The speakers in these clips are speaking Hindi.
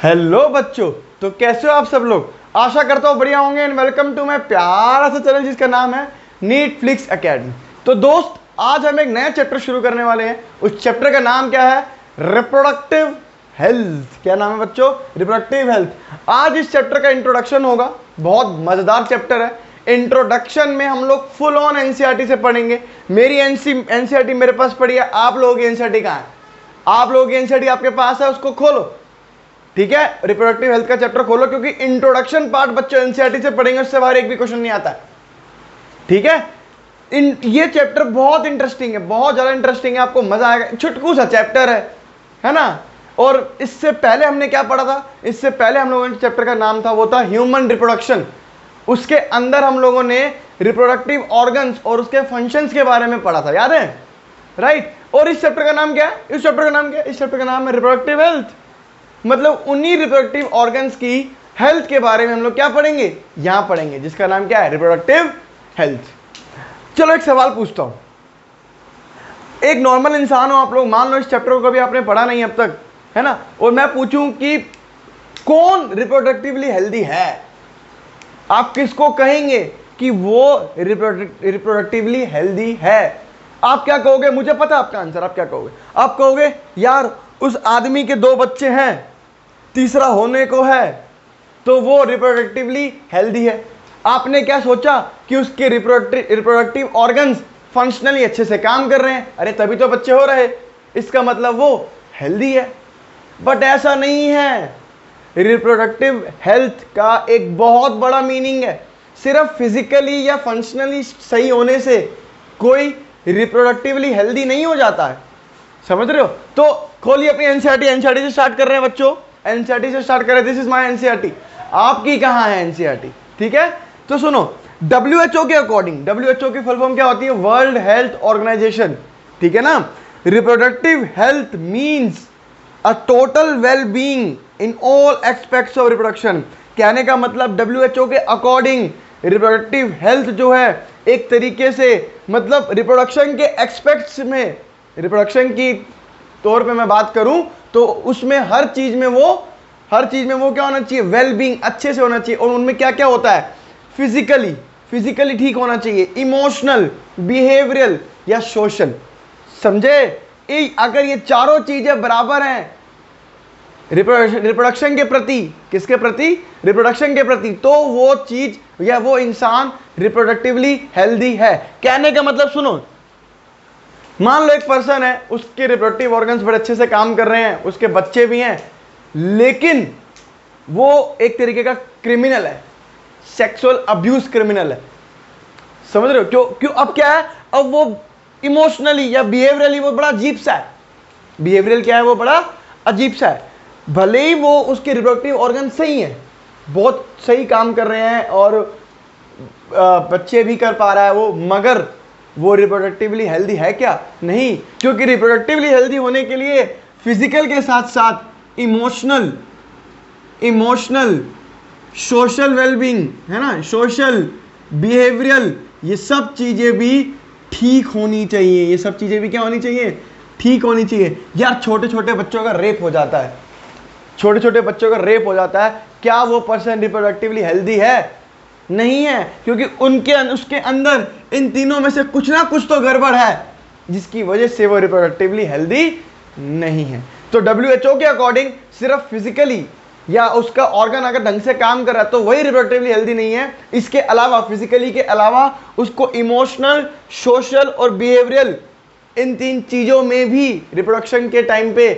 हेलो बच्चों, तो कैसे हो आप सब लोग। आशा करता हूँ बढ़िया होंगे एंड वेलकम टू माय प्यारा सा चैनल जिसका नाम है नीट फ्लिक्स एकेडमी। तो दोस्त, आज हम एक नया चैप्टर शुरू करने वाले हैं। उस चैप्टर का नाम क्या है? Reproductive health. क्या नाम है बच्चों? Reproductive health. आज इस चैप्टर का इंट्रोडक्शन होगा। बहुत मजेदार चैप्टर है। इंट्रोडक्शन में हम लोग फुल ऑन एनसीईआरटी से पढ़ेंगे। मेरी एनसीईआरटी मेरे पास पड़ी है। आप लोगों की एनसीईआरटी कहाँ है? आप लोगों की एनसीईआरटी आपके पास है, उसको खोलो। ठीक है, रिप्रोडक्टिव हेल्थ का चैप्टर खोलो, क्योंकि इंट्रोडक्शन पार्ट बच्चों एनसीईआरटी से पढ़ेंगे, उससे बाहर एक भी क्वेश्चन नहीं आता है। ठीक है, ये चैप्टर बहुत इंटरेस्टिंग है, बहुत ज्यादा इंटरेस्टिंग है, आपको मजा आएगा। छुटकू सा चैप्टर है ना। और इससे पहले हमने क्या पढ़ा था? इससे पहले हम लोगों ने चैप्टर का नाम था, वो था ह्यूमन रिप्रोडक्शन। उसके अंदर हम लोगों ने रिप्रोडक्टिव ऑर्गन्स और उसके फंक्शंस के बारे में पढ़ा था, याद है? राइट। और इस चैप्टर का नाम क्या है? इस चैप्टर का नाम क्या है? इस चैप्टर का नाम है रिप्रोडक्टिव हेल्थ। मतलब उन्हीं रिप्रोडक्टिव ऑर्गन्स की हेल्थ के बारे में हम लोग क्या पढ़ेंगे? यहां पढ़ेंगे, जिसका नाम क्या है? Reproductive health. चलो एक सवाल पूछता हूं। एक नॉर्मल इंसान हो आप लोग, मान लो इस चैप्टर को कभी आपने पढ़ा नहीं अब तक, है ना, और मैं पूछूं कि कौन रिप्रोडक्टिवली हेल्दी है, आप किसको कहेंगे कि वो रिप्रोडक्टिवली हेल्दी है? आप क्या कहोगे? मुझे पता आपका आंसर। आप क्या कहोगे? आप कहोगे यार उस आदमी के 2 बच्चे हैं, तीसरा होने को है, तो वो रिप्रोडक्टिवली हेल्दी है। आपने क्या सोचा कि उसके रिप्रोडक्टिव ऑर्गन्स फंक्शनली अच्छे से काम कर रहे हैं, अरे तभी तो बच्चे हो रहे, इसका मतलब वो हेल्दी है। बट ऐसा नहीं है। रिप्रोडक्टिव हेल्थ का एक बहुत बड़ा मीनिंग है। सिर्फ फिजिकली या फंक्शनली सही होने से कोई रिप्रोडक्टिवली हेल्दी नहीं हो जाता है, समझ रहे हो? तो खोलिए अपनी एनसीईआरटी। एनसीईआरटी से स्टार्ट कर रहे हैं बच्चों, एनसीईआरटी से स्टार्ट कर रहे हैं। This is my NCERT. आपकी कहां है एनसीईआरटी? ठीक है, तो सुनो, डब्ल्यूएचओ के अकॉर्डिंग, डब्ल्यूएचओ की फुल फॉर्म क्या होती है? World Health Organization. ठीक है ना। Reproductive health means a total well being in all aspects of reproduction. कहने का मतलब डब्ल्यूएचओ के अकॉर्डिंग रिप्रोडक्टिव हेल्थ जो है एक तरीके से, मतलब रिप्रोडक्शन के एक्सपेक्ट्स में, रिप्रोडक्शन की तौर पे मैं बात करूं तो उसमें हर चीज में वो क्या होना चाहिए? वेल बीइंग, अच्छे से होना चाहिए। और उनमें क्या क्या होता है? फिजिकली ठीक होना चाहिए, इमोशनल, बिहेवियरल या सोशल। समझे? अगर ये चारों चीजें बराबर हैं रिप्रोडक्शन के प्रति, किसके प्रति? रिप्रोडक्शन के प्रति, तो वो चीज या वो इंसान रिप्रोडक्टिवली हेल्दी है। कहने का मतलब सुनो, मान लो एक पर्सन है, उसके रिप्रोडक्टिव ऑर्गन्स बड़े अच्छे से काम कर रहे हैं, उसके बच्चे भी हैं, लेकिन वो एक तरीके का क्रिमिनल है, सेक्सुअल अब्यूज क्रिमिनल है। समझ रहे हो? क्यों? अब क्या है? अब वो इमोशनली या बिहेवियरली वो बड़ा अजीब सा है। बिहेवियरल क्या है? वो बड़ा अजीब सा है। भले ही वो उसके रिप्रोडक्टिव ऑर्गन सही हैं, बहुत सही काम कर रहे हैं और बच्चे भी कर पा रहा है वो, मगर वो रिप्रोडक्टिवली हेल्दी है क्या? नहीं। क्योंकि रिप्रोडक्टिवली हेल्दी होने के लिए फिजिकल के साथ साथ इमोशनल, सोशल वेलबींग, है ना, सोशल, बिहेवियरल, ये सब चीजें भी ठीक होनी चाहिए। ये सब चीजें भी क्या होनी चाहिए? ठीक होनी चाहिए। यार छोटे छोटे बच्चों का रेप हो जाता है, छोटे छोटे बच्चों का रेप हो जाता है, क्या वो पर्सन रिप्रोडक्टिवली हेल्दी है? नहीं है, क्योंकि उसके अंदर इन तीनों में से कुछ ना कुछ तो गड़बड़ है, जिसकी वजह से वो रिप्रोडक्टिवली हेल्दी नहीं है। तो डब्ल्यूएचओ के अकॉर्डिंग सिर्फ फिजिकली या उसका ऑर्गन अगर ढंग से काम कर रहा है तो वही रिप्रोडक्टिवली हेल्दी नहीं है। इसके अलावा, फिजिकली के अलावा, उसको इमोशनल, सोशल और बिहेवियरल, इन 3 चीजों में भी रिप्रोडक्शन के टाइम पे,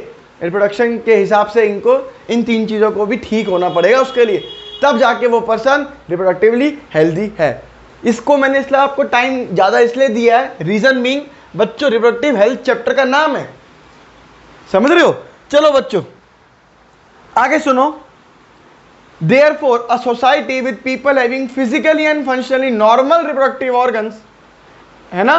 रिप्रोडक्शन के हिसाब से इनको इन 3 चीजों को भी ठीक होना पड़ेगा उसके लिए, तब जाके वो पर्सन रिप्रोडक्टिवली हेल्दी है। इसको मैंने इसलिए आपको टाइम ज्यादा इसलिए दिया है, रीजन बीइंग बच्चों रिप्रोडक्टिव हेल्थ चैप्टर का नाम है, समझ रहे हो? चलो बच्चों आगे सुनो। Therefore, a society with people having physically and functionally normal reproductive organs, है ना,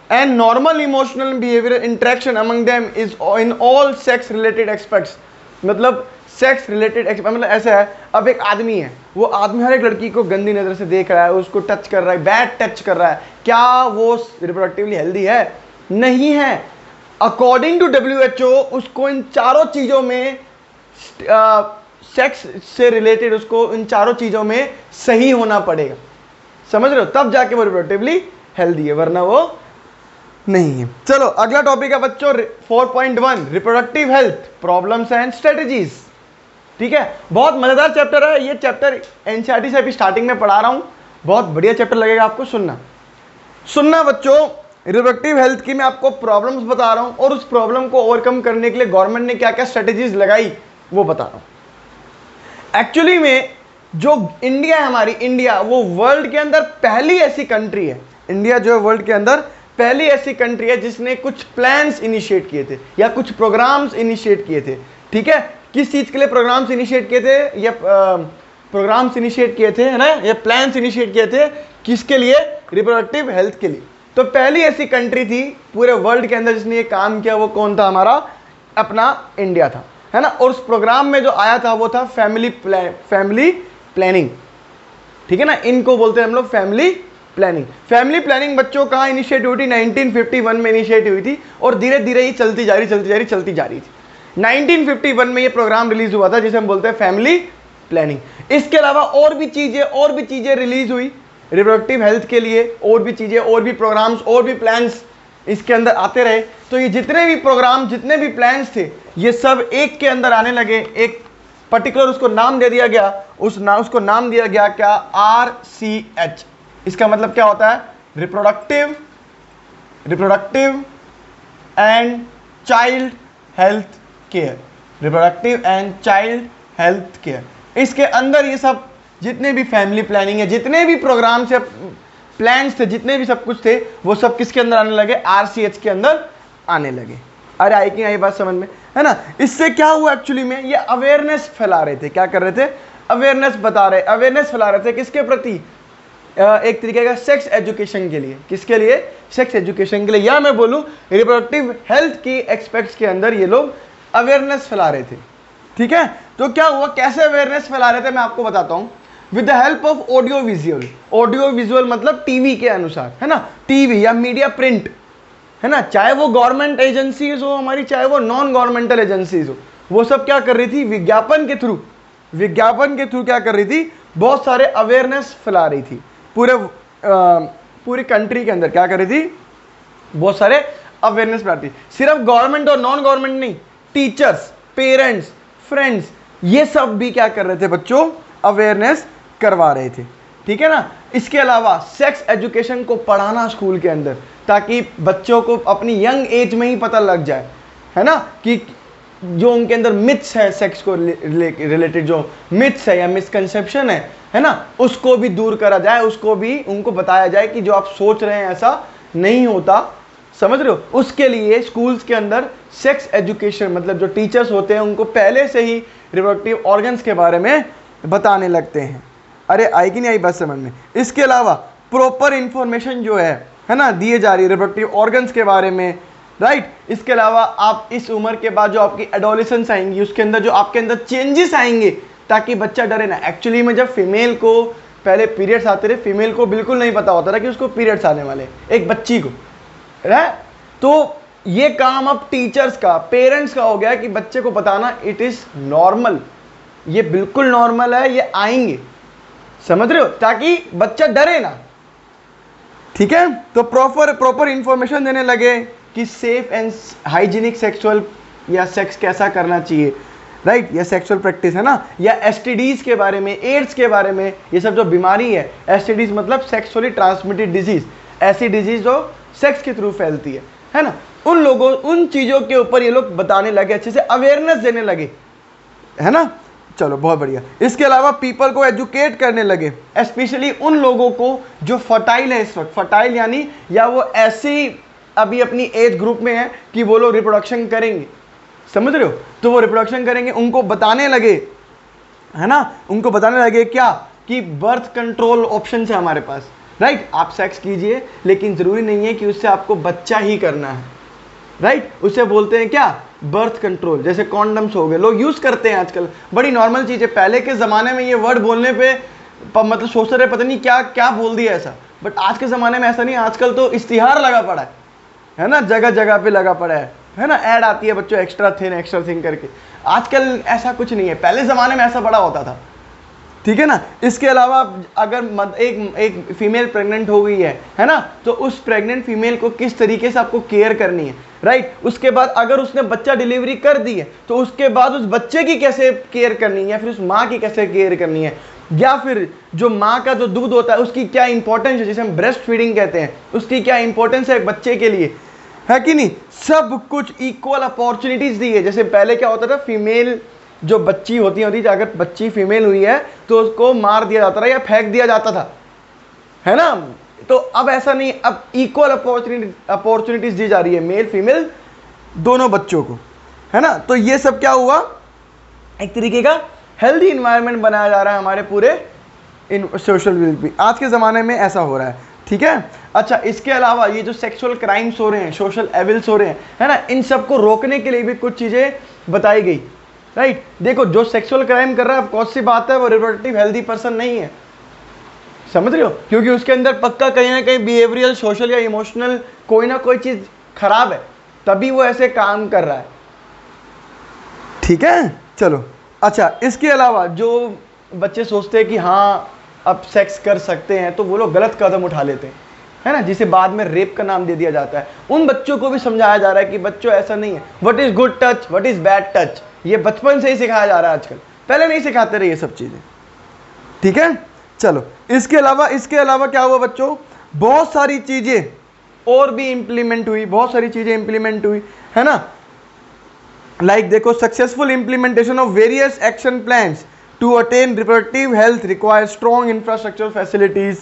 and normal emotional and behavioral interaction among them is in all sex related aspects. मतलब सेक्स रिलेटेड, मतलब ऐसा है, अब एक आदमी है, वो आदमी हर एक लड़की को गंदी नजर से देख रहा है, उसको टच कर रहा है, बैड टच कर रहा है, क्या वो रिप्रोडक्टिवली हेल्दी है? नहीं है। अकॉर्डिंग टू डब्ल्यूएचओ उसको इन चारों चीजों में सेक्स से रिलेटेड उसको इन चारों चीजों में सही होना पड़ेगा, समझ रहे हो, तब जाके वो रिप्रोडक्टिवली हेल्दी है, वरना वो नहीं है। चलो अगला टॉपिक है बच्चों 4.1 reproductive health problems and strategies. ठीक है, बहुत मजेदार चैप्टर है ये। चैप्टर एनसीईआरटी से अभी स्टार्टिंग में पढ़ा रहा हूं, बहुत बढ़िया चैप्टर लगेगा आपको, सुनना बच्चों। रिप्रोडक्टिव हेल्थ की मैं आपको प्रॉब्लम्स बता रहा हूं और उस प्रॉब्लम को ओवरकम करने के लिए गवर्नमेंट ने क्या क्या स्ट्रेटेजीज लगाई वो बता रहा हूं। एक्चुअली में जो इंडिया है हमारी, इंडिया वो वर्ल्ड के अंदर पहली ऐसी कंट्री है, इंडिया जो है वर्ल्ड के अंदर पहली ऐसी कंट्री है जिसने कुछ प्लान्स इनिशिएट किए थे या कुछ प्रोग्राम्स इनिशिएट किए थे। ठीक है, किस चीज के लिए प्रोग्राम्स इनिशिएट किए थे, या प्रोग्राम्स इनिशिएट किए थे, है ना, ये प्लान्स इनिशिएट किए थे, किसके लिए, रिप्रोडक्टिव हेल्थ के लिए। तो पहली ऐसी कंट्री थी पूरे वर्ल्ड के अंदर जिसने ये काम किया, वो कौन था, हमारा अपना इंडिया था, है ना। और उस प्रोग्राम में जो आया था वो था फैमिली प्लानिंग। ठीक है ना, इनको बोलते हैं हम लोग फैमिली प्लानिंग। फैमिली प्लानिंग बच्चों कहाँ इनिशिएट हुई थी, 1951 में इनिशिएट हुई थी और धीरे धीरे ही चलती जा रही थी। 1951 में ये प्रोग्राम रिलीज हुआ था जिसे हम बोलते हैं फैमिली प्लानिंग। इसके अलावा और भी चीजें रिलीज हुई रिप्रोडक्टिव हेल्थ के लिए, और भी चीजें, और भी प्रोग्राम्स, और भी प्लान्स इसके अंदर आते रहे। तो ये जितने भी प्रोग्राम, जितने भी प्लान्स थे, ये सब एक के अंदर आने लगे, एक पर्टिकुलर उसको नाम दे दिया गया, उसको नाम दिया गया क्या, RCH। इसका मतलब क्या होता है, reproductive and child health care, reproductive and child health care. इसके अंदर ये सब जितने भी फैमिली प्लानिंग है, जितने भी प्रोग्राम्स या प्लान्स थे, जितने भी सब कुछ थे, वो सब किसके अंदर आने लगे, RCH के अंदर आने लगे। अरे आई कि आई बात समझ में, है ना। इससे क्या हुआ एक्चुअली में, ये अवेयरनेस फैला रहे थे, क्या कर रहे थे, अवेयरनेस फैला रहे थे, किसके प्रति, एक तरीके का सेक्स एजुकेशन के लिए। किसके लिए, सेक्स एजुकेशन के लिए, या मैं बोलूं रिप्रोडक्टिव हेल्थ की एक्सपेक्ट्स के अंदर ये लोग अवेयरनेस फैला रहे थे। ठीक है, तो क्या हुआ, कैसे अवेयरनेस फैला रहे थे मैं आपको बताता हूं। With the help of audio visual मतलब टीवी के अनुसार, है ना, टीवी या मीडिया प्रिंट, है ना, चाहे वो गवर्नमेंट एजेंसीज हो हमारी, चाहे वो नॉन गवर्नमेंटल एजेंसीज हो, वो सब क्या कर रही थी, विज्ञापन के थ्रू क्या कर रही थी, बहुत सारे अवेयरनेस फैला रही थी पूरी कंट्री के अंदर। क्या कर रही थी, बहुत सारे अवेयरनेस फैलाती थी। सिर्फ गवर्नमेंट और नॉन गवर्नमेंट नहीं, टीचर्स, पेरेंट्स, फ्रेंड्स, ये सब भी क्या कर रहे थे बच्चों, अवेयरनेस करवा रहे थे। ठीक है ना। इसके अलावा सेक्स एजुकेशन को पढ़ाना स्कूल के अंदर, ताकि बच्चों को अपनी यंग एज में ही पता लग जाए, है ना, कि जो उनके अंदर मिथ्स है, सेक्स को रिलेटेड जो मिथ्स है या मिसकंसेप्शन है ना, उसको भी दूर करा जाए, उसको भी उनको बताया जाए कि जो आप सोच रहे हैं ऐसा नहीं होता, समझ रहे हो। उसके लिए स्कूल्स के अंदर सेक्स एजुकेशन मतलब जो टीचर्स होते हैं उनको पहले से ही रिप्रोडक्टिव ऑर्गन्स के बारे में बताने लगते हैं। अरे आई कि नहीं आई बात समझ में। इसके अलावा प्रॉपर इंफॉर्मेशन जो है ना, दिए जा रही है रिप्रोडक्टिव ऑर्गन्स के बारे में, राइट। इसके अलावा आप इस उम्र के बाद जो आपकी एडोलेसेंस आएंगी, उसके अंदर जो आपके अंदर चेंजेस आएंगे, ताकि बच्चा डरे ना। एक्चुअली में जब फीमेल को पहले पीरियड्स आते रहे, फीमेल को बिल्कुल नहीं पता होता था कि उसको पीरियड्स आने वाले, एक बच्ची को, है। तो ये काम अब टीचर्स का, पेरेंट्स का हो गया कि बच्चे को बताना इट इज नॉर्मल, ये बिल्कुल नॉर्मल है, ये आएंगे, समझ रहे हो, ताकि बच्चा डरे ना। ठीक है, तो प्रॉपर इंफॉर्मेशन देने लगे कि सेफ एंड हाइजीनिक सेक्सुअल या सेक्स कैसा करना चाहिए, राइट, या सेक्सुअल प्रैक्टिस, है ना, या एसटीडीज के बारे में, एड्स के बारे में, ये सब जो बीमारी है, एसटीडीज मतलब सेक्सुअली ट्रांसमिटेड डिजीज, ऐसी डिजीज जो सेक्स के थ्रू फैलती है ना, उन चीजों के ऊपर ये लोग बताने लगे, अच्छे से अवेयरनेस देने लगे, है ना। चलो बहुत बढ़िया। इसके अलावा पीपल को एजुकेट करने लगे, स्पेशली उन लोगों को जो फर्टाइल है इस वक्त, फर्टाइल यानी या वो ऐसी अभी अपनी एज ग्रुप में है कि वो लोग रिप्रोडक्शन करेंगे, समझ रहे हो, तो वो रिप्रोडक्शन करेंगे, उनको बताने लगे, है ना, उनको बताने लगे क्या, कि बर्थ कंट्रोल ऑप्शन है हमारे पास, राइट। आप सेक्स कीजिए लेकिन जरूरी नहीं है कि उससे आपको बच्चा ही करना है, राइट। उसे बोलते हैं क्या, बर्थ कंट्रोल। जैसे कॉन्डम्स हो गए, लोग यूज करते हैं आजकल, बड़ी नॉर्मल चीज है। पहले के जमाने में ये वर्ड बोलने पे मतलब सोचते रहे पता नहीं क्या क्या बोल दिया ऐसा, बट आज के जमाने में ऐसा नहीं। आजकल तो इश्तिहार लगा पड़ा है ना, जगह जगह पे लगा पड़ा है है ना, ऐड आती है बच्चों एक्स्ट्रा थिन करके। आजकल ऐसा कुछ नहीं है, पहले ज़माने में ऐसा बड़ा होता था, ठीक है ना। इसके अलावा अगर एक फीमेल प्रेग्नेंट हो गई है ना, तो उस प्रेग्नेंट फीमेल को किस तरीके से आपको केयर करनी है, राइट। उसके बाद अगर उसने बच्चा डिलीवरी कर दी है तो उसके बाद उस बच्चे की कैसे केयर करनी है, या फिर उस माँ की कैसे केयर करनी है, या फिर जो माँ का जो दूध होता है उसकी क्या इंपॉर्टेंस है, जिसे हम ब्रेस्ट फीडिंग कहते हैं, उसकी क्या इंपॉर्टेंस है एक बच्चे के लिए, है कि नहीं। सब कुछ इक्वल अपॉर्चुनिटीज दी है। जैसे पहले क्या होता था, फीमेल जो बच्ची होती अगर बच्ची फीमेल हुई है तो उसको मार दिया जाता था या फेंक दिया जाता था, है ना। तो अब ऐसा नहीं, अब इक्वल अपॉर्चुनिटीज दी जा रही है मेल फीमेल दोनों बच्चों को, है ना। तो ये सब क्या हुआ, एक तरीके का हेल्दी इन्वायरमेंट बनाया जा रहा है हमारे पूरे सोशल वेलबींग। आज के ज़माने में ऐसा हो रहा है, ठीक है। अच्छा, इसके अलावा ये जो सेक्सुअल क्राइम्स हो रहे हैं, सोशल एविल्स हो रहे हैं, है ना, इन सबको रोकने के लिए भी कुछ चीज़ें बताई गई, राइट। देखो, जो सेक्सुअल क्राइम कर रहा है, कौन सी बात है, वो रिप्रोडक्टिव हेल्दी पर्सन नहीं है, समझ रहे हो, क्योंकि उसके अंदर पक्का कहीं ना कहीं बिहेवियरल, सोशल या इमोशनल कोई ना कोई चीज़ खराब है, तभी वो ऐसे काम कर रहा है, ठीक है। चलो, अच्छा, इसके अलावा जो बच्चे सोचते हैं कि हाँ अब सेक्स कर सकते हैं, तो वो लोग गलत कदम उठा लेते हैं, है ना, जिसे बाद में रेप का नाम दे दिया जाता है। उन बच्चों को भी समझाया जा रहा है कि बच्चों ऐसा नहीं है, what is good touch, what is bad touch, ये बचपन से ही सिखाया जा रहा है आजकल, पहले नहीं सिखाते रहे ये सब चीज़ें, ठीक है। चलो, इसके अलावा क्या हुआ बच्चों, बहुत सारी चीज़ें और भी इंप्लीमेंट हुई, बहुत सारी चीज़ें इंप्लीमेंट हुई, है ना। लाइक देखो, successful implementation of various action plans to attain reproductive health require strong infrastructure facilities,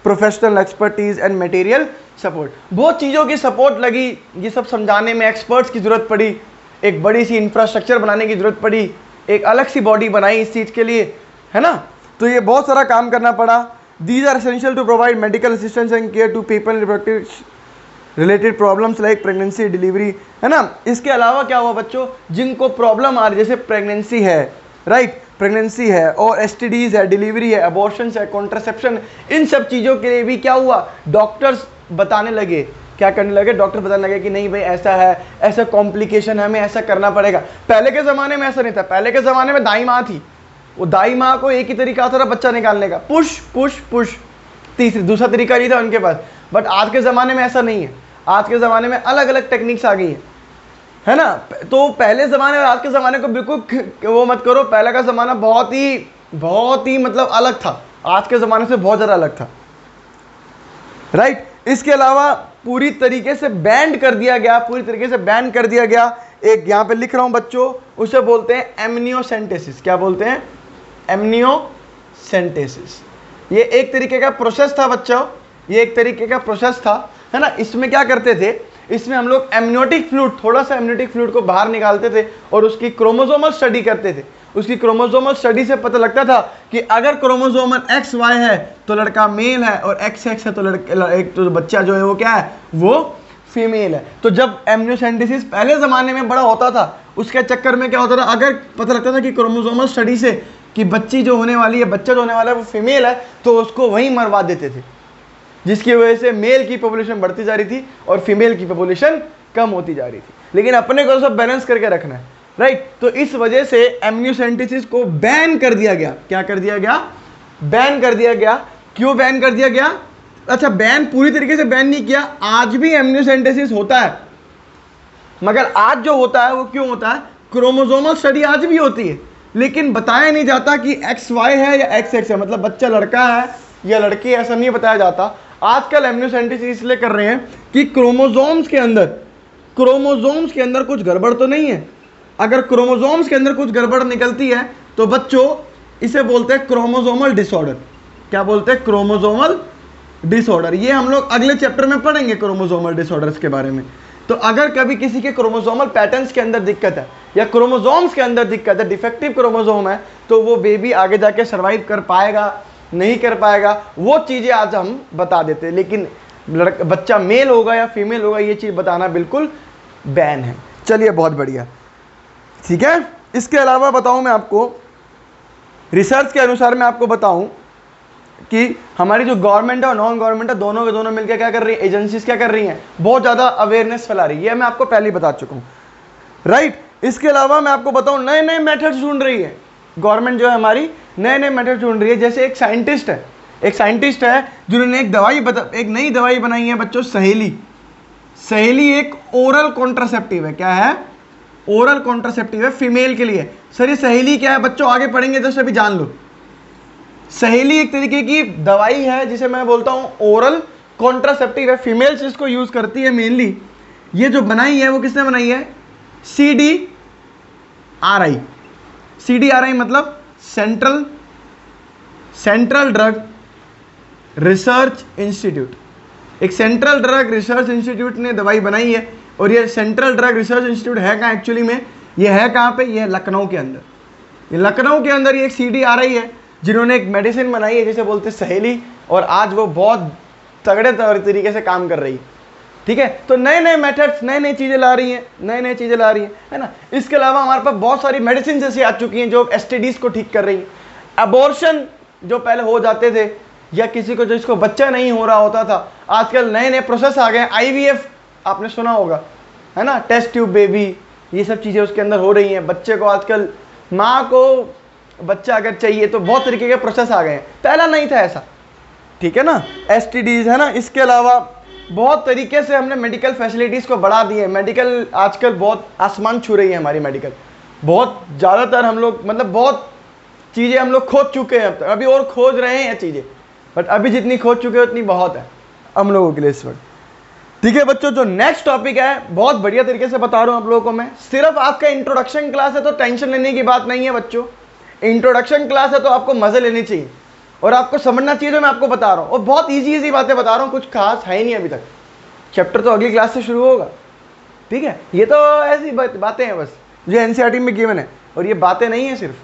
professional expertise and material support. बहुत चीज़ों की सपोर्ट लगी, ये सब समझाने में एक्सपर्ट्स की ज़रूरत पड़ी, एक बड़ी सी इंफ्रास्ट्रक्चर बनाने की ज़रूरत पड़ी, एक अलग सी बॉडी बनाई इस चीज़ के लिए, है ना। तो ये बहुत सारा काम करना पड़ा। These are essential to provide medical assistance and care to people reproductive related problems like pregnancy, delivery, है ना। इसके अलावा क्या हुआ बच्चों, जिनको प्रॉब्लम आ रही है, जैसे प्रेगनेंसी है, राइट, प्रेगनेंसी है और एसटीडीज है, डिलीवरी है, अबॉर्शंस है, कॉन्ट्रासेप्शन, इन सब चीज़ों के लिए भी क्या हुआ, डॉक्टर्स बताने लगे, क्या करने लगे, डॉक्टर बताने लगे कि नहीं भाई ऐसा है, ऐसा कॉम्प्लिकेशन है, हमें ऐसा करना पड़ेगा। पहले के ज़माने में ऐसा नहीं था, पहले के ज़माने में दाई माँ थी, वो दाई माँ को एक ही तरीका आता था बच्चा निकालने का, पुश पुश पुश, दूसरा तरीका नहीं था उनके पास। बट आज के ज़माने में ऐसा नहीं है, आज के ज़माने में अलग अलग टेक्निक्स आ गई हैं, है ना। तो पहले ज़माने और आज के ज़माने को बिल्कुल वो मत करो, पहले का ज़माना बहुत ही मतलब अलग था, आज के ज़माने से बहुत ज़्यादा अलग था, राइट। इसके अलावा पूरी तरीके से बैन कर दिया गया, एक यहाँ पे लिख रहा हूँ बच्चों, उसे बोलते हैं एमनियोसेंटेसिस। क्या बोलते हैं, एमनियोसेंटेसिस। ये एक तरीके का प्रोसेस था बच्चों, ये एक तरीके का प्रोसेस था, है ना। इसमें क्या करते थे, इसमें हम लोग एमनियोटिक फ्लूइड, थोड़ा सा एमनियोटिक फ्लूइड को बाहर निकालते थे और उसकी क्रोमोसोमल स्टडी करते थे। उसकी क्रोमोसोमल स्टडी से पता लगता था कि अगर क्रोमोसोमल एक्स वाई है तो लड़का मेल है, और एक्स एक्स है तो एक तो बच्चा जो है वो क्या है, वो फीमेल है। तो जब एमनियोसेंटेसिस पहले ज़माने में बड़ा होता था, उसके चक्कर में क्या होता था, अगर पता लगता था कि क्रोमोसोमल स्टडी से कि बच्ची जो होने वाली है, बच्चा जो होने वाला है वो फीमेल है, तो उसको वहीं मरवा देते थे, जिसकी वजह से मेल की पॉपुलेशन बढ़ती जा रही थी और फीमेल की पॉपुलेशन कम होती जा रही थी। लेकिन अपने को सब बैलेंस करके रखना है, राइट। तो इस वजह से एमनियोसेंटेसिस को बैन कर दिया गया। क्या कर दिया गया, बैन कर दिया गया। क्यों बैन कर दिया गया, अच्छा, बैन पूरी तरीके से बैन नहीं किया, आज भी एमनियोसेंटेसिस होता है, मगर आज जो होता है वो क्यों होता है, क्रोमोसोमल स्टडी आज भी होती है, लेकिन बताया नहीं जाता कि एक्स वाई है या एक्स एक्स है, मतलब बच्चा लड़का है या लड़की, ऐसा नहीं बताया जाता। आजकल एमनियोसेंटेसिस इसलिए कर रहे हैं कि क्रोमोसोम्स के अंदर कुछ गड़बड़ तो नहीं है। अगर क्रोमोसोम्स के अंदर कुछ गड़बड़ निकलती है तो बच्चों इसे बोलते हैं क्रोमोसोमल डिसऑर्डर। क्या बोलते हैं, क्रोमोसोमल डिसऑर्डर। ये हम लोग अगले चैप्टर में पढ़ेंगे क्रोमोसोमल डिसऑर्डर्स के बारे में। तो अगर कभी किसी के क्रोमोसोमल पैटर्न्स के अंदर दिक्कत है या क्रोमोसोम्स के अंदर दिक्कत है, डिफेक्टिव क्रोमोसोम है, तो वो बेबी आगे जाके सर्वाइव कर पाएगा, नहीं कर पाएगा, वो चीज़ें आज हम बता देते हैं। लेकिन बच्चा मेल होगा या फीमेल होगा, ये चीज़ बताना बिल्कुल बैन है। चलिए, बहुत बढ़िया, ठीक है। इसके अलावा बताऊं मैं आपको, रिसर्च के अनुसार मैं आपको बताऊं, कि हमारी जो गवर्नमेंट है और नॉन गवर्नमेंट है दोनों के दोनों मिलकर क्या कर रही है, एजेंसीज क्या कर रही हैं, बहुत ज़्यादा अवेयरनेस फैला रही है। ये मैं आपको पहले ही बता चुका हूँ, राइट। इसके अलावा मैं आपको बताऊँ नए नए मेथड्स ढूंढ रही है गवर्नमेंट, जो है हमारी नए नए मेथड ढूंढ रही है। जैसे एक साइंटिस्ट है जिन्होंने एक नई दवाई बनाई है बच्चों, सहेली। सहेली एक ओरल कॉन्ट्रासेप्टिव है। क्या है? ओरल कॉन्ट्रासेप्टिव है, फीमेल के लिए। सर ये सहेली क्या है बच्चों, आगे पढ़ेंगे तो सभी जान लो। सहेली एक तरीके की दवाई है जिसे मैं बोलता हूं ओरल कॉन्ट्रासेप्टिव है, फीमेल्स इसको यूज करती है मेनली। ये जो बनाई है वो किसने बनाई है? CDRI। CDRI मतलब सेंट्रल ड्रग रिसर्च इंस्टीट्यूट। एक सेंट्रल ड्रग रिसर्च इंस्टीट्यूट ने दवाई बनाई है। और ये सेंट्रल ड्रग रिसर्च इंस्टीट्यूट है कहाँ एक्चुअली में? ये है कहाँ पे? ये है लखनऊ के अंदर। ये लखनऊ के अंदर ये एक CDRI है जिन्होंने एक मेडिसिन बनाई है जिसे बोलते हैं सहेली, और आज वो बहुत तगड़े तरीके से काम कर रही है। ठीक है, तो नए नए मेथड्स, नई नई चीज़ें ला रही है ना। इसके अलावा हमारे पास बहुत सारी मेडिसिन जैसी आ चुकी हैं जो STDs को ठीक कर रही हैं। अबॉर्शन जो पहले हो जाते थे, या किसी को जिसको बच्चा नहीं हो रहा होता था, आजकल नए नए प्रोसेस आ गए। IVF आपने सुना होगा, है ना, टेस्ट ट्यूब बेबी, ये सब चीज़ें उसके अंदर हो रही हैं। बच्चे को आजकल, माँ को बच्चा अगर चाहिए तो बहुत तरीके के प्रोसेस आ गए हैं, पहला नहीं था ऐसा। ठीक है ना, STDs, है ना। इसके अलावा बहुत तरीके से हमने मेडिकल फैसिलिटीज़ को बढ़ा दिए। मेडिकल आजकल बहुत आसमान छू रही है हमारी मेडिकल। बहुत ज़्यादातर हम लोग, मतलब बहुत चीज़ें हम लोग खोज चुके हैं, अब तक अभी और खोज रहे हैं चीज़ें, बट अभी जितनी खोज चुके हैं उतनी बहुत है हम लोगों के लिए इस वक्त। ठीक है बच्चों, जो नेक्स्ट टॉपिक है बहुत बढ़िया तरीके से बता रहा हूँ आप लोगों को मैं। सिर्फ आपका इंट्रोडक्शन क्लास है तो टेंशन लेने की बात नहीं है बच्चों। इंट्रोडक्शन क्लास है तो आपको मजे लेनी चाहिए और आपको समझना चाहिए जो मैं आपको बता रहा हूँ। और बहुत इजी बातें बता रहा हूँ, कुछ खास है ही नहीं अभी तक। चैप्टर तो अगली क्लास से शुरू होगा। ठीक है, ये तो ऐसी बातें हैं बस जो NCERT में गिवन है, और ये बातें नहीं है सिर्फ।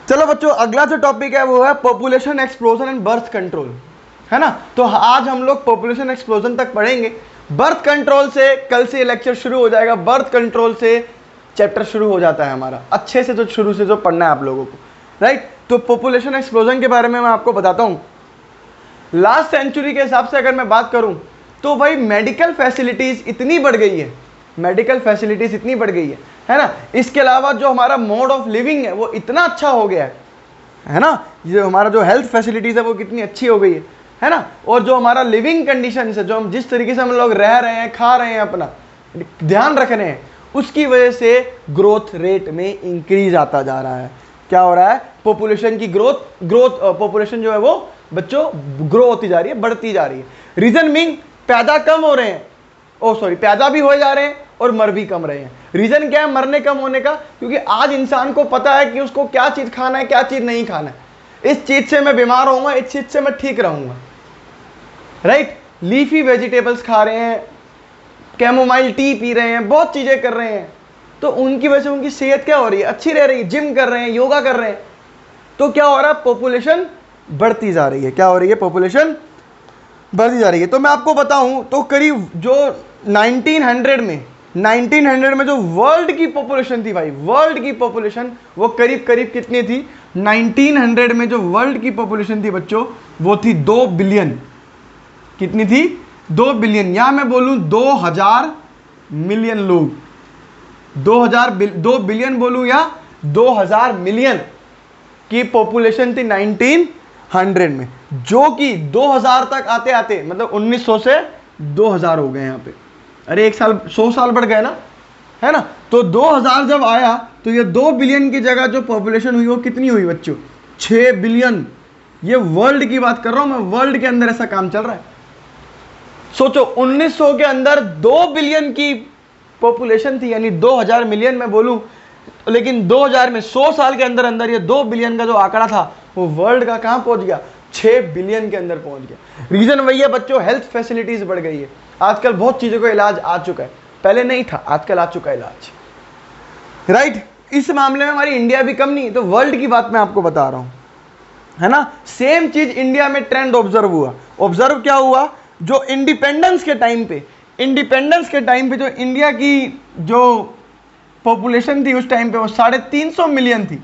चलो बच्चों, अगला जो टॉपिक है वो है population explosion and birth control, है ना। तो आज हम लोग पॉपुलेशन एक्सप्लोजन तक पढ़ेंगे। बर्थ कंट्रोल से कल से लेक्चर शुरू हो जाएगा। बर्थ कंट्रोल से चैप्टर शुरू हो जाता है हमारा अच्छे से, जो शुरू से जो पढ़ना है आप लोगों को, राइट। तो पॉपुलेशन एक्सप्लोजन के बारे में मैं आपको बताता हूँ। लास्ट सेंचुरी के हिसाब से अगर मैं बात करूँ तो भाई मेडिकल फैसिलिटीज़ इतनी बढ़ गई है, है ना। इसके अलावा जो हमारा मोड ऑफ लिविंग है वो इतना अच्छा हो गया है ना। ये हमारा जो हेल्थ फैसिलिटीज़ है वो कितनी अच्छी हो गई है ना। और जो हमारा लिविंग कंडीशन है, जो हम जिस तरीके से हम लोग रह रहे हैं, खा रहे हैं, अपना ध्यान रख रहे हैं, उसकी वजह से ग्रोथ रेट में इंक्रीज आता जा रहा है। क्या हो रहा है? पॉपुलेशन की ग्रोथ पॉपुलेशन जो है वो बच्चों ग्रो होती जा रही है, बढ़ती जा रही है। रीजन मीन पैदा कम हो रहे हैं, पैदा भी हो जा रहे हैं और मर भी कम रहे हैं। रीजन क्या है मरने कम होने का? क्योंकि आज इंसान को पता है कि उसको क्या चीज खाना है, क्या चीज नहीं खाना है। इस चीज से मैं बीमार होऊंगा, इस चीज से मैं ठीक रहूंगा, राइट। लीफी वेजिटेबल्स खा रहे हैं, कैमोमाइल टी पी रहे हैं, बहुत चीजें कर रहे हैं, तो उनकी वजह से उनकी सेहत क्या हो रही है? अच्छी रह रही है। जिम कर रहे हैं, योगा कर रहे हैं, तो क्या हो रहा है? पॉपुलेशन बढ़ती जा रही है। क्या हो रही है? पॉपुलेशन बढ़ती जा रही है। तो मैं आपको बताऊं तो करीब जो 1900 में जो वर्ल्ड की पॉपुलेशन थी भाई, वर्ल्ड की पॉपुलेशन वो करीब कितनी थी? 1900 में जो वर्ल्ड की पॉपुलेशन थी बच्चों वो थी 2 बिलियन। कितनी थी? 2 बिलियन। यहां मैं बोलूं 2000 मिलियन लोग, 2 बिलियन बोलूं या 2000 मिलियन की पॉपुलेशन थी 1900 में, जो कि 2000 तक आते आते मतलब 1900 से 2000 हो गए यहाँ पे। अरे 100 साल बढ़ गए ना, है ना। तो 2000 जब आया तो ये 2 बिलियन की जगह जो पॉपुलेशन हुई वो कितनी हुई बच्चों? 6 बिलियन। ये वर्ल्ड की बात कर रहा हूं मैं, वर्ल्ड के अंदर ऐसा काम चल रहा है। सोचो 1900 के अंदर 2 बिलियन की पॉपुलेशन थी, यानी 2000 मिलियन में बोलूं, लेकिन 2000 में 100 साल के अंदर अंदर ये 2 बिलियन का जो आंकड़ा था वो वर्ल्ड का कहां पहुंच गया? 6 बिलियन के अंदर पहुंच गया। रीजन वही है बच्चों, हेल्थ फैसिलिटीज बढ़ गई है। आजकल बहुत चीजों का इलाज आ चुका है, पहले नहीं था, आजकल आ चुका है इलाज, राइट। इस मामले में हमारी इंडिया भी कम नहीं, तो वर्ल्ड की बात मैं आपको बता रहा हूं, है ना। सेम चीज इंडिया में ट्रेंड ऑब्जर्व हुआ। ऑब्जर्व क्या हुआ? जो इंडिपेंडेंस के टाइम पे जो इंडिया की जो पॉपुलेशन थी उस टाइम पे वो 350 मिलियन थी।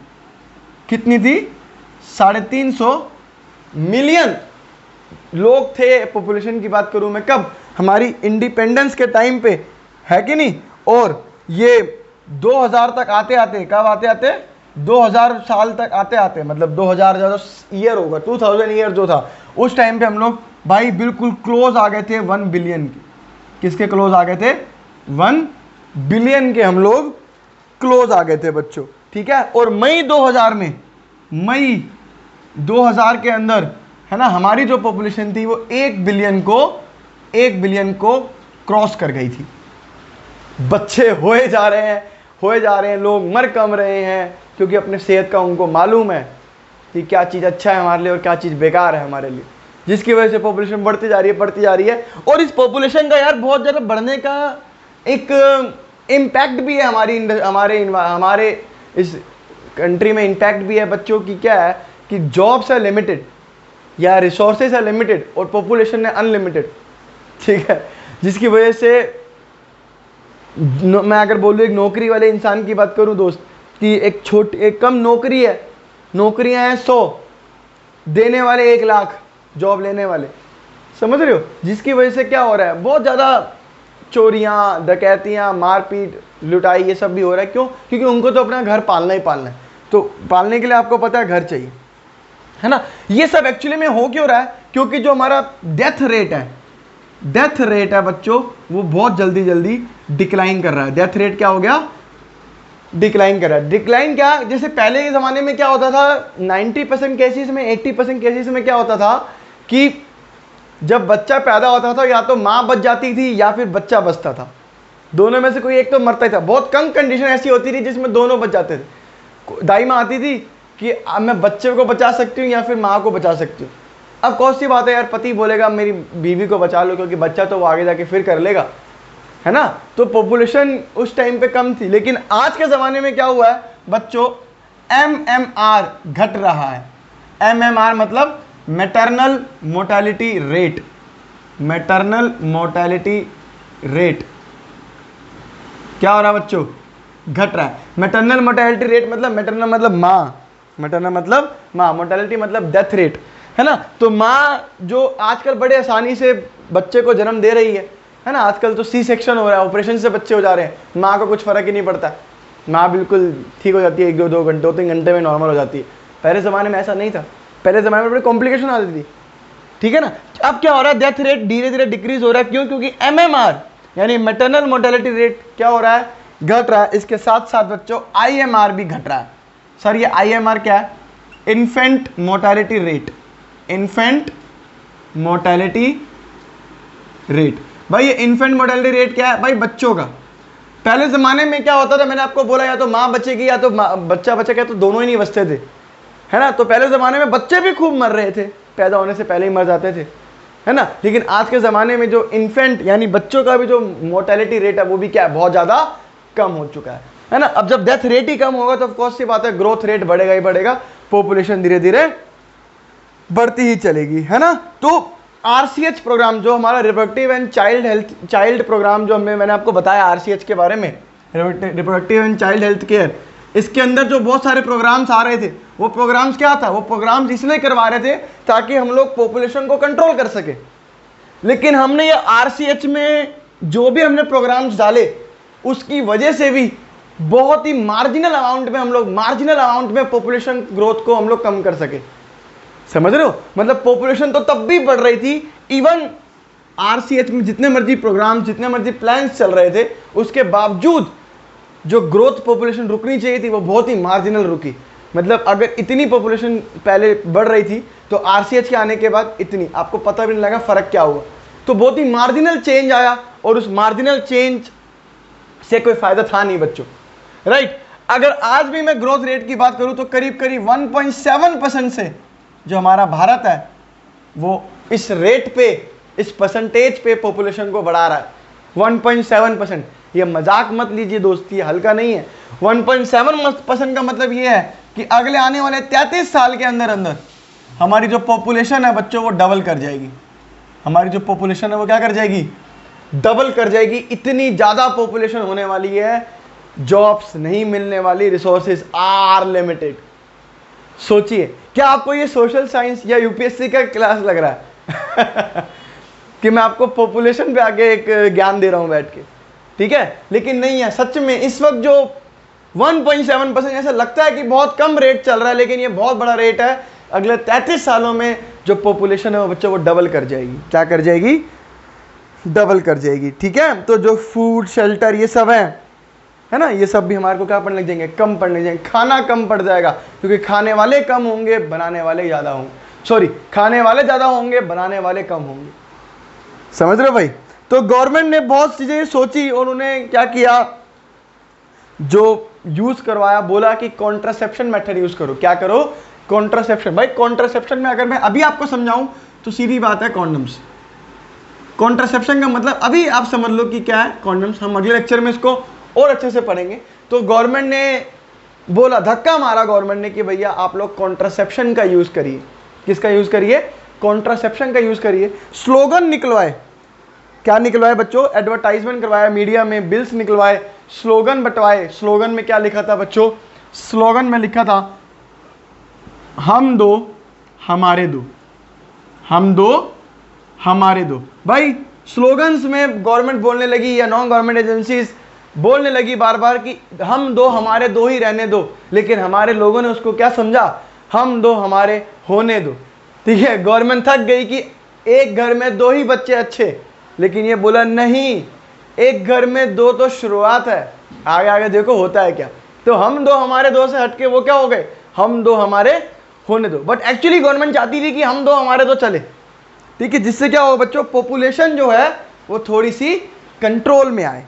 कितनी थी? 350 मिलियन लोग थे, पॉपुलेशन की बात करूं मैं, कब? हमारी इंडिपेंडेंस के टाइम पे, है कि नहीं? और ये 2000 तक आते आते, कब आते आते? 2000 साल तक आते आते, मतलब 2000 ईयर होगा, 2000 ईयर जो था, उस टाइम पे हम लोग भाई बिल्कुल क्लोज आ गए थे 1 बिलियन के। किसके क्लोज आ गए थे? 1 बिलियन के हम लोग क्लोज आ गए थे बच्चों, ठीक है। और मई 2000 के अंदर, है ना, हमारी जो पॉपुलेशन थी वो 1 बिलियन को क्रॉस कर गई थी। बच्चे होए जा रहे हैं, लोग मर कम रहे हैं, क्योंकि अपने सेहत का उनको मालूम है कि क्या चीज़ अच्छा है हमारे लिए और क्या चीज़ बेकार है हमारे लिए, जिसकी वजह से पॉपुलेशन बढ़ती जा रही है। और इस पॉपुलेशन का यार बहुत ज़्यादा बढ़ने का एक इम्पैक्ट भी है हमारे इस कंट्री में, इम्पैक्ट भी है बच्चों की। क्या है कि जॉब्स है लिमिटेड या रिसोर्सेज है लिमिटेड और पॉपुलेशन है अनलिमिटेड, ठीक है। जिसकी वजह से मैं अगर बोलूँ एक नौकरी वाले इंसान की बात करूँ दोस्त, कि एक कम नौकरी है, नौकरियां हैं 100, देने वाले 1 लाख जॉब लेने वाले, समझ रहे हो? जिसकी वजह से क्या हो रहा है, बहुत ज़्यादा चोरियां, डकैतियां, मारपीट, लुटाई, ये सब भी हो रहा है। क्यों? क्योंकि उनको तो अपना घर पालना ही पालना है, तो पालने के लिए आपको पता है घर चाहिए, है ना। ये सब एक्चुअली में हो क्यों रहा है? क्योंकि जो हमारा डेथ रेट है बच्चों, वो बहुत जल्दी डिक्लाइन कर रहा है। डेथ रेट क्या हो गया? डिक्लाइन कर रहा है। डिक्लाइन क्या? जैसे पहले के ज़माने में क्या होता था, 90% केसेस में, 80% केसेस में क्या होता था कि जब बच्चा पैदा होता था या तो माँ बच जाती थी या फिर बच्चा बचता था, दोनों में से कोई एक तो मरता ही था। बहुत कम कंडीशन ऐसी होती थी जिसमें दोनों बच जाते थे। दाई माँ आती थी कि अब मैं बच्चे को बचा सकती हूँ या फिर माँ को बचा सकती हूँ। अब कौन सी बात है यार, पति बोलेगा मेरी बीवी को बचा लो, क्योंकि बच्चा तो वो आगे जाके फिर कर लेगा, है ना। तो पॉपुलेशन उस टाइम पे कम थी। लेकिन आज के ज़माने में क्या हुआ है बच्चों, MMR घट रहा है। MMR मतलब maternal mortality rate. Maternal mortality rate क्या हो रहा है बच्चों? घट रहा है। मैटरनल मोर्टेलिटी रेट मतलब, मैटरनल मतलब माँ, मैटरनल मतलब माँ, मोर्टेलिटी मतलब डेथ रेट, है ना। तो माँ जो आजकल बड़े आसानी से बच्चे को जन्म दे रही है ना। आजकल तो C सेक्शन हो रहा है, ऑपरेशन से बच्चे हो जा रहे हैं, माँ को कुछ फर्क ही नहीं पड़ता, माँ बिल्कुल ठीक हो जाती है, 1-2 घंटे 2-3 घंटे में नॉर्मल हो जाती है। पहले ज़माने में ऐसा नहीं था, पहले ज़माने में बड़ी कॉम्प्लिकेशन आती थी, ठीक है ना। अब क्या हो रहा है, डेथ रेट धीरे धीरे डिक्रीज हो रहा है। क्यों? क्योंकि MMR यानी मैटरनल मोर्टेलिटी रेट क्या हो रहा है? घट रहा है। इसके साथ साथ बच्चों IMR भी घट रहा है। सर ये IMR क्या है? Infant mortality rate. Infant mortality rate, भाई ये इन्फेंट मोर्टेलिटी रेट क्या है भाई? बच्चों का। पहले ज़माने में क्या होता था, मैंने आपको बोला, या तो माँ बचेगी या तो बच्चा बचेगा, तो दोनों ही नहीं बचते थे, है ना। तो पहले ज़माने में बच्चे भी खूब मर रहे थे, पैदा होने से पहले ही मर जाते थे, है ना। लेकिन आज के ज़माने में जो इन्फेंट यानी बच्चों का भी जो मोर्टेलिटी रेट है वो भी क्या है? बहुत ज़्यादा कम हो चुका है ना। अब जब डेथ रेट ही कम होगा तो ऑफकोर्स सी बात है ग्रोथ रेट बढ़ेगा ही बढ़ेगा, पॉपुलेशन धीरे धीरे बढ़ती ही चलेगी, है ना। तो RCH प्रोग्राम जो हमारा रिप्रोडक्टिव एंड चाइल्ड प्रोग्राम जो मैंने आपको बताया RCH के बारे में, reproductive and child health care, इसके अंदर जो बहुत सारे प्रोग्राम्स आ रहे थे, वो प्रोग्राम्स क्या था? वो प्रोग्राम्स इसलिए करवा रहे थे ताकि हम लोग पॉपुलेशन को कंट्रोल कर सके। लेकिन हमने ये RCH में जो भी हमने प्रोग्राम्स डाले, उसकी वजह से भी बहुत ही मार्जिनल अमाउंट में पॉपुलेशन ग्रोथ को हम लोग कम कर सके। समझ रहे हो? मतलब पॉपुलेशन तो तब भी बढ़ रही थी, इवन RCH में जितने मर्जी प्रोग्राम, जितने मर्जी प्लान्स चल रहे थे, उसके बावजूद जो ग्रोथ पॉपुलेशन रुकनी चाहिए थी वो बहुत ही मार्जिनल रुकी। मतलब अगर इतनी पॉपुलेशन पहले बढ़ रही थी तो RCH के आने के बाद इतनी, आपको पता भी नहीं लगा फ़र्क क्या हुआ। तो बहुत ही मार्जिनल चेंज आया और उस मार्जिनल चेंज से कोई फ़ायदा था नहीं बच्चों, राइट। अगर आज भी मैं ग्रोथ रेट की बात करूं तो करीब 1.7% से जो हमारा भारत है वो इस रेट पे, इस परसेंटेज पे पॉपुलेशन को बढ़ा रहा है। 1.7%, ये मजाक मत लीजिए दोस्त, ये हल्का नहीं है। 1.7% का मतलब ये है कि अगले आने वाले 33 साल के अंदर अंदर हमारी जो पॉपुलेशन है बच्चों वो डबल कर जाएगी। हमारी जो पॉपुलेशन है वो क्या कर जाएगी? डबल कर जाएगी। इतनी ज़्यादा पॉपुलेशन होने वाली है, जॉब्स नहीं मिलने वाली, रिसोर्सेज आर लिमिटेड। सोचिए क्या आपको ये सोशल साइंस या यूपीएससी का क्लास लग रहा है कि मैं आपको पॉपुलेशन पे आके एक ज्ञान दे रहा हूं बैठ के, ठीक है? लेकिन नहीं है। सच में इस वक्त जो 1.7% ऐसा लगता है कि बहुत कम रेट चल रहा है, लेकिन ये बहुत बड़ा रेट है। अगले 33 सालों में जो पॉपुलेशन है वो बच्चों, वो डबल कर जाएगी। क्या कर जाएगी? डबल कर जाएगी, ठीक है? तो जो फूड, शेल्टर, ये सब है ना, ये सब भी हमारे को क्या पढ़ने लग जाएंगे? कम पढ़ने लग जाएंगे। खाना कम पड़ जाएगा, क्योंकि खाने वाले कम होंगे, बनाने वाले ज़्यादा होंगे। सॉरी, खाने वाले ज़्यादा होंगे, बनाने वाले कम होंगे। समझ रहे हो भाई? तो गवर्नमेंट ने बहुत चीज़ें सोची और उन्होंने क्या किया, जो यूज़ करवाया, बोला कि कॉन्ट्रासेप्शन मेथड यूज़ करो। क्या करो? कॉन्ट्रासेप्शन। भाई कॉन्ट्रासेप्शन में अगर मैं अभी आपको समझाऊं तो सीधी बात है, कॉन्डम्स। कॉन्ट्रासेप्शन का मतलब अभी आप समझ लो कि क्या है, कॉन्डम्स। हम अगले लेक्चर में इसको और अच्छे से पढ़ेंगे। तो गवर्नमेंट ने बोला, धक्का मारा गवर्नमेंट ने कि भैया आप लोग कॉन्ट्रासेप्शन का यूज़ करिए। किसका यूज़ करिए? कॉन्ट्रासेप्शन का यूज़ करिए। स्लोगन निकलवाए। क्या निकलवाए बच्चों? एडवर्टाइजमेंट करवाया, मीडिया में बिल्स निकलवाए, स्लोगन बंटवाए। स्लोगन में क्या लिखा था बच्चों? स्लोगन में लिखा था, हम दो हमारे दो, हम दो हमारे दो। भाई स्लोगन्स में गवर्नमेंट बोलने लगी या नॉन गवर्नमेंट एजेंसीज बोलने लगी बार बार कि हम दो हमारे दो ही रहने दो, लेकिन हमारे लोगों ने उसको क्या समझा? हम दो हमारे होने दो। ठीक है, गवर्नमेंट थक गई कि एक घर में दो ही बच्चे अच्छे, लेकिन ये बोला नहीं, एक घर में दो तो शुरुआत है, आगे आगे देखो होता है क्या। तो हम दो हमारे दो से हटके वो क्या हो गए? हम दो हमारे होने दो। बट एक्चुअली गवर्नमेंट चाहती थी कि हम दो हमारे दो चले, ठीक है, जिससे क्या हो बच्चों? पॉपुलेशन जो है वो थोड़ी सी कंट्रोल में आए,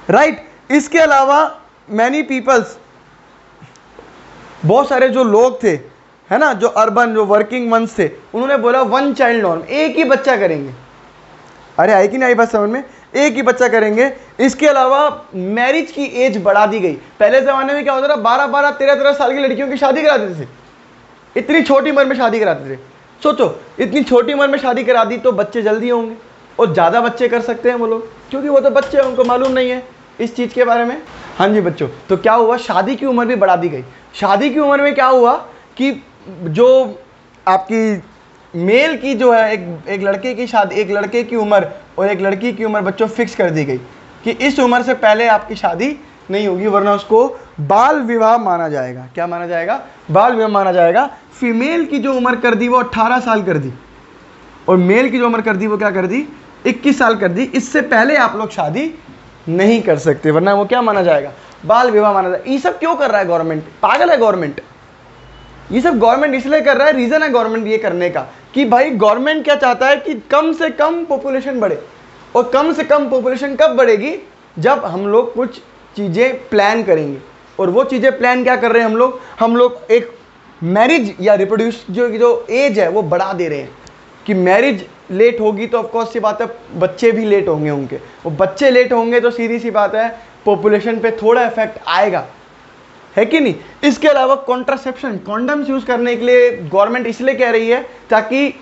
राइट? इसके अलावा मैनी पीपल्स, बहुत सारे जो लोग थे, है ना, जो अर्बन, जो वर्किंग वंस थे, उन्होंने बोला वन चाइल्ड नॉर्म, एक ही बच्चा करेंगे। अरे आई कि नहीं आई बात समझ में? एक ही बच्चा करेंगे। इसके अलावा मैरिज की एज बढ़ा दी गई। पहले ज़माने में क्या होता था? 12-12, 13-13 साल की लड़कियों की शादी करा देते थे, इतनी छोटी उम्र में शादी कराते थे। सोचो, इतनी छोटी उम्र में शादी करा दी तो बच्चे जल्दी होंगे और ज़्यादा बच्चे कर सकते हैं वो लोग, क्योंकि वो तो बच्चे हैं, उनको मालूम नहीं है इस चीज़ के बारे में। हाँ जी बच्चों, तो क्या हुआ? शादी की उम्र भी बढ़ा दी गई। शादी की उम्र में क्या हुआ कि जो आपकी मेल की जो है, एक लड़के की शादी, एक लड़के की उम्र और एक लड़की की उम्र बच्चों फिक्स कर दी गई कि इस उम्र से पहले आपकी शादी नहीं होगी, वरना उसको बाल विवाह माना जाएगा। क्या माना जाएगा? बाल विवाह माना जाएगा। फीमेल की जो उम्र कर दी वो 18 साल कर दी, और मेल की जो उम्र कर दी वो क्या कर दी? 21 साल कर दी। इससे पहले आप लोग शादी नहीं कर सकते, वरना वो क्या माना जाएगा? बाल विवाह माना जाएगा। ये सब क्यों कर रहा है गवर्नमेंट? पागल है गवर्नमेंट? ये सब गवर्नमेंट इसलिए कर रहा है, रीजन है गवर्नमेंट ये करने का कि भाई गवर्नमेंट क्या चाहता है कि कम से कम पॉपुलेशन बढ़े। और कम से कम पॉपुलेशन कब बढ़ेगी? जब हम लोग कुछ चीज़ें प्लान करेंगे। और वो चीज़ें प्लान क्या कर रहे हैं हम लोग एक मैरिज या रिप्रोड्यूस जो एज है वो बढ़ा दे रहे हैं कि मैरिज लेट होगी तो ऑफकोर्स सी बात है बच्चे भी लेट होंगे उनके, वो बच्चे लेट होंगे तो सीधी सी बात है पॉपुलेशन पे थोड़ा इफेक्ट आएगा, है कि नहीं? इसके अलावा कॉन्ट्रासेप्शन, कॉन्डम्स यूज़ करने के लिए गवर्नमेंट इसलिए कह रही है ताकि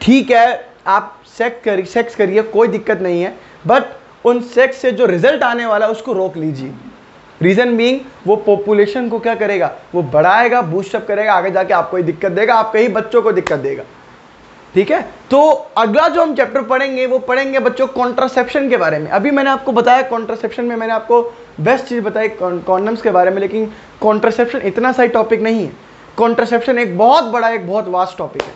ठीक है आप सेक्स करिए, कोई दिक्कत नहीं है, बट उन सेक्स से जो रिजल्ट आने वाला है उसको रोक लीजिए। रीजन बीइंग वो पॉपुलेशन को क्या करेगा? वो बढ़ाएगा, बूस्टअप करेगा, आगे जाके आपको ही दिक्कत देगा, आपके ही बच्चों को दिक्कत देगा। ठीक है, तो अगला जो हम चैप्टर पढ़ेंगे वो पढ़ेंगे बच्चों कॉन्ट्रासेप्शन के बारे में। अभी मैंने आपको बताया कॉन्ट्रासेप्शन में मैंने आपको बेस्ट चीज़ बताई कॉन्डम्स के बारे में, लेकिन कॉन्ट्रासेप्शन इतना सही टॉपिक नहीं है। कॉन्ट्रासेप्शन एक बहुत बड़ा, एक बहुत वास्ट टॉपिक है।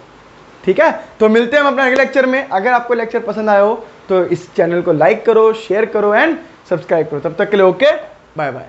ठीक है, तो मिलते हैं हम अपने अगले लेक्चर में। अगर आपको लेक्चर पसंद आया हो तो इस चैनल को लाइक करो, शेयर करो एंड सब्सक्राइब करो। तब तक के लिए ओके, बाय बाय।